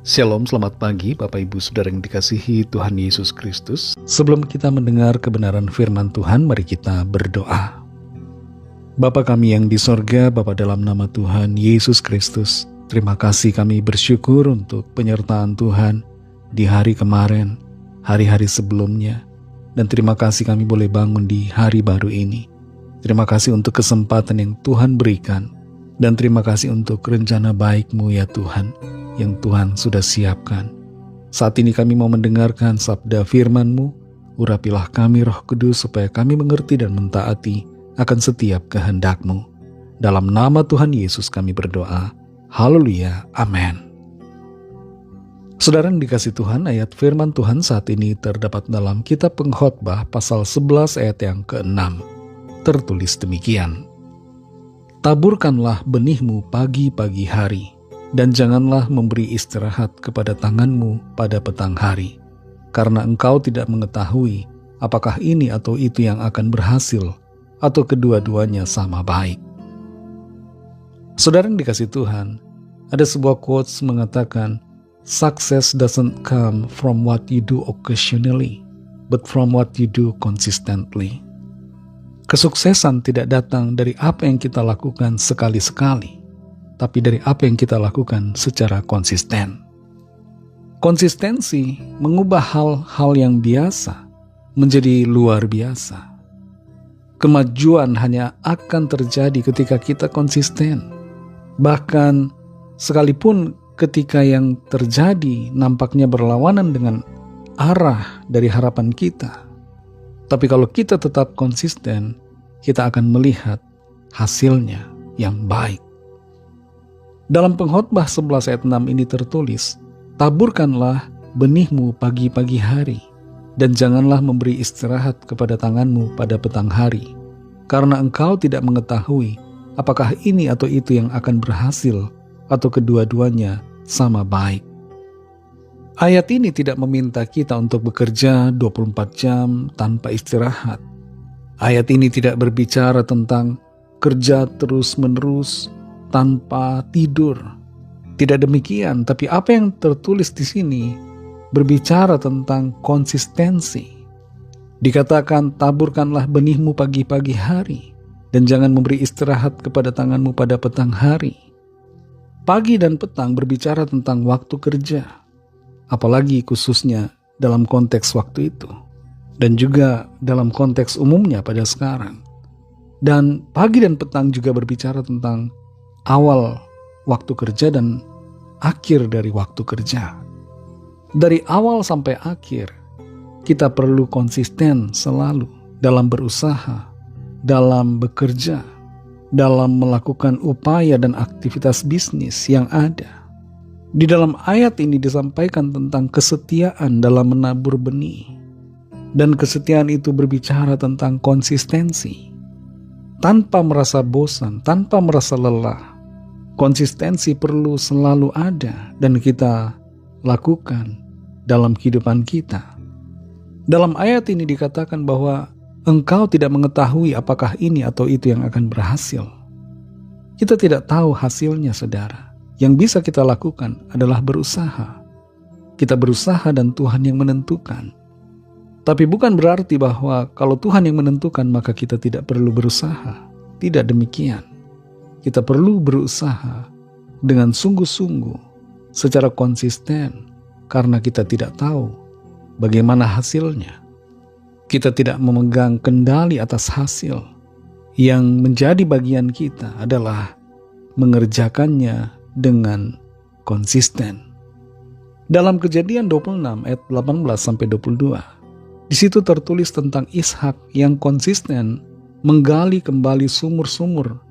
Shalom, selamat pagi Bapak Ibu Saudara yang dikasihi Tuhan Yesus Kristus. Sebelum kita mendengar kebenaran firman Tuhan, mari kita berdoa. Bapa kami yang di sorga, Bapa dalam nama Tuhan Yesus Kristus, terima kasih kami bersyukur untuk penyertaan Tuhan di hari kemarin, hari-hari sebelumnya, dan terima kasih kami boleh bangun di hari baru ini. Terima kasih untuk kesempatan yang Tuhan berikan, dan terima kasih untuk rencana baik-Mu ya Tuhan, yang Tuhan sudah siapkan. Saat ini kami mau mendengarkan sabda firman-Mu. Urapilah kami Roh Kudus supaya kami mengerti dan mentaati akan setiap kehendak-Mu. Dalam nama Tuhan Yesus kami berdoa. Haleluya. Amin. Saudara yang dikasih Tuhan, ayat firman Tuhan saat ini terdapat dalam kitab Pengkhotbah pasal 11 ayat yang ke-6. Tertulis demikian. Taburkanlah benihmu pagi-pagi hari, dan janganlah memberi istirahat kepada tanganmu pada petang hari, karena engkau tidak mengetahui apakah ini atau itu yang akan berhasil, atau kedua-duanya sama baik. Saudara yang dikasih Tuhan, ada sebuah quotes mengatakan, "Success doesn't come from what you do occasionally, but from what you do consistently." Kesuksesan tidak datang dari apa yang kita lakukan sekali-sekali, tapi dari apa yang kita lakukan secara konsisten. Konsistensi mengubah hal-hal yang biasa menjadi luar biasa. Kemajuan hanya akan terjadi ketika kita konsisten. Bahkan sekalipun ketika yang terjadi nampaknya berlawanan dengan arah dari harapan kita, tapi kalau kita tetap konsisten, kita akan melihat hasilnya yang baik. Dalam Pengkhotbah 11 ayat 6 ini tertulis, "Taburkanlah benihmu pagi-pagi hari, dan janganlah memberi istirahat kepada tanganmu pada petang hari, karena engkau tidak mengetahui apakah ini atau itu yang akan berhasil, atau kedua-duanya sama baik." Ayat ini tidak meminta kita untuk bekerja 24 jam tanpa istirahat. Ayat ini tidak berbicara tentang kerja terus-menerus tanpa tidur. Tidak demikian, tapi apa yang tertulis di sini berbicara tentang konsistensi. Dikatakan, taburkanlah benihmu pagi-pagi hari, dan jangan memberi istirahat kepada tanganmu pada petang hari. Pagi dan petang berbicara tentang waktu kerja, apalagi khususnya dalam konteks waktu itu, dan juga dalam konteks umumnya pada sekarang. Dan pagi dan petang juga berbicara tentang awal waktu kerja dan akhir dari waktu kerja. Dari awal sampai akhir, kita perlu konsisten selalu dalam berusaha, dalam bekerja, dalam melakukan upaya dan aktivitas bisnis yang ada. Di dalam ayat ini disampaikan tentang kesetiaan dalam menabur benih. Dan kesetiaan itu berbicara tentang konsistensi. Tanpa merasa bosan, tanpa merasa lelah. Konsistensi perlu selalu ada dan kita lakukan dalam kehidupan kita. Dalam ayat ini dikatakan bahwa engkau tidak mengetahui apakah ini atau itu yang akan berhasil. Kita tidak tahu hasilnya, saudara. Yang bisa kita lakukan adalah berusaha. Kita berusaha dan Tuhan yang menentukan. Tapi bukan berarti bahwa kalau Tuhan yang menentukan maka kita tidak perlu berusaha. Tidak demikian. Kita perlu berusaha dengan sungguh-sungguh, secara konsisten, karena kita tidak tahu bagaimana hasilnya. Kita tidak memegang kendali atas hasil. Yang menjadi bagian kita adalah mengerjakannya dengan konsisten. Dalam Kejadian 26 ayat 18-22, di situ tertulis tentang Ishak yang konsisten menggali kembali sumur-sumur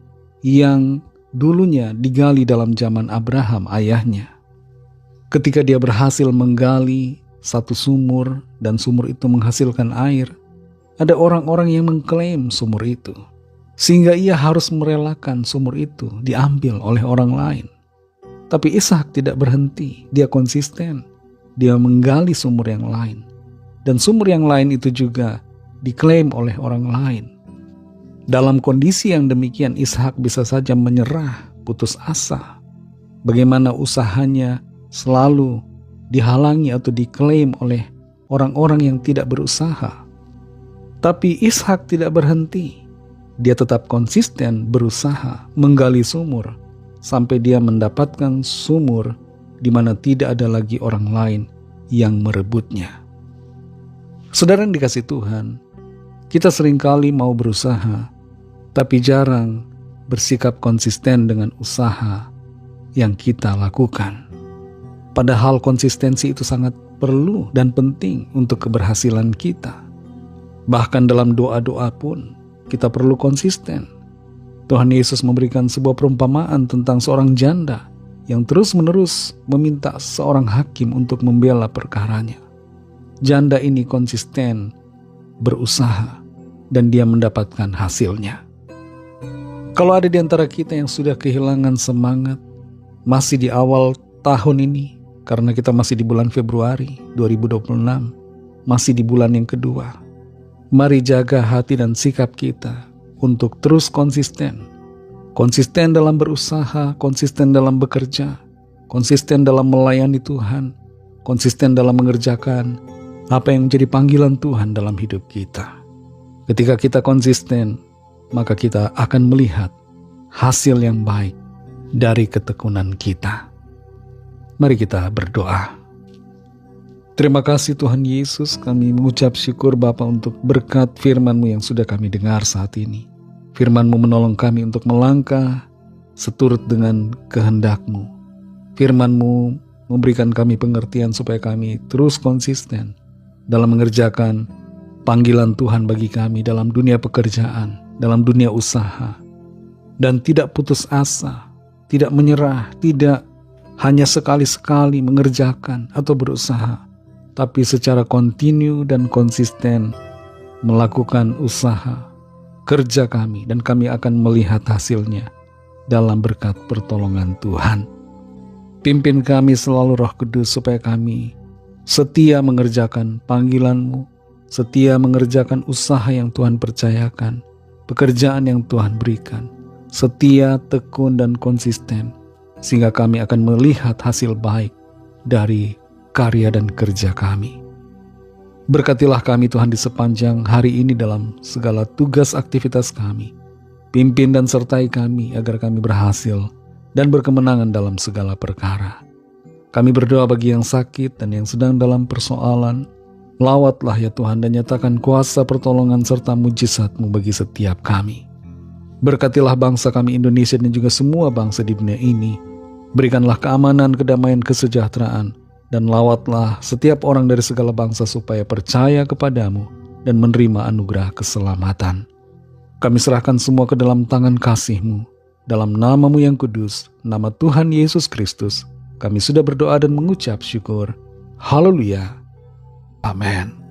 yang dulunya digali dalam zaman Abraham ayahnya. Ketika dia berhasil menggali satu sumur dan sumur itu menghasilkan air, ada orang-orang yang mengklaim sumur itu, sehingga ia harus merelakan sumur itu diambil oleh orang lain. Tapi Ishak tidak berhenti, dia konsisten, dia menggali sumur yang lain, dan sumur yang lain itu juga diklaim oleh orang lain. Dalam kondisi yang demikian, Ishak bisa saja menyerah, putus asa. Bagaimana usahanya selalu dihalangi atau diklaim oleh orang-orang yang tidak berusaha. Tapi Ishak tidak berhenti. Dia tetap konsisten berusaha menggali sumur sampai dia mendapatkan sumur di mana tidak ada lagi orang lain yang merebutnya. Saudara yang dikasihi Tuhan, kita seringkali mau berusaha, tapi jarang bersikap konsisten dengan usaha yang kita lakukan. Padahal konsistensi itu sangat perlu dan penting untuk keberhasilan kita. Bahkan dalam doa-doa pun kita perlu konsisten. Tuhan Yesus memberikan sebuah perumpamaan tentang seorang janda yang terus-menerus meminta seorang hakim untuk membela perkaranya. Janda ini konsisten berusaha dan dia mendapatkan hasilnya. Kalau ada di antara kita yang sudah kehilangan semangat, masih di awal tahun ini, karena kita masih di bulan Februari 2026, masih di bulan yang kedua, mari jaga hati dan sikap kita untuk terus konsisten. Konsisten dalam berusaha, konsisten dalam bekerja, konsisten dalam melayani Tuhan, konsisten dalam mengerjakan apa yang menjadi panggilan Tuhan dalam hidup kita. Ketika kita konsisten, maka kita akan melihat hasil yang baik dari ketekunan kita. Mari kita berdoa. Terima kasih Tuhan Yesus, kami mengucap syukur Bapa untuk berkat firman-Mu yang sudah kami dengar saat ini. Firman-Mu menolong kami untuk melangkah seturut dengan kehendak-Mu. Firman-Mu memberikan kami pengertian supaya kami terus konsisten dalam mengerjakan panggilan Tuhan bagi kami dalam dunia pekerjaan, dalam dunia usaha. Dan tidak putus asa, tidak menyerah, tidak hanya sekali-sekali mengerjakan atau berusaha, tapi secara kontinu dan konsisten melakukan usaha, kerja kami, dan kami akan melihat hasilnya dalam berkat pertolongan Tuhan. Pimpin kami selalu Roh Kudus supaya kami setia mengerjakan panggilan-Mu, setia mengerjakan usaha yang Tuhan percayakan, pekerjaan yang Tuhan berikan, setia, tekun, dan konsisten, sehingga kami akan melihat hasil baik dari karya dan kerja kami. Berkatilah kami Tuhan di sepanjang hari ini dalam segala tugas aktivitas kami. Pimpin dan sertai kami agar kami berhasil dan berkemenangan dalam segala perkara. Kami berdoa bagi yang sakit dan yang sedang dalam persoalan. Lawatlah ya Tuhan dan nyatakan kuasa pertolongan serta mujizat-Mu bagi setiap kami. Berkatilah bangsa kami Indonesia dan juga semua bangsa di dunia ini. Berikanlah keamanan, kedamaian, kesejahteraan, dan lawatlah setiap orang dari segala bangsa supaya percaya kepadamu dan menerima anugerah keselamatan. Kami serahkan semua ke dalam tangan kasih-Mu. Dalam nama-Mu yang kudus, nama Tuhan Yesus Kristus, kami sudah berdoa dan mengucap syukur. Haleluya. Amin.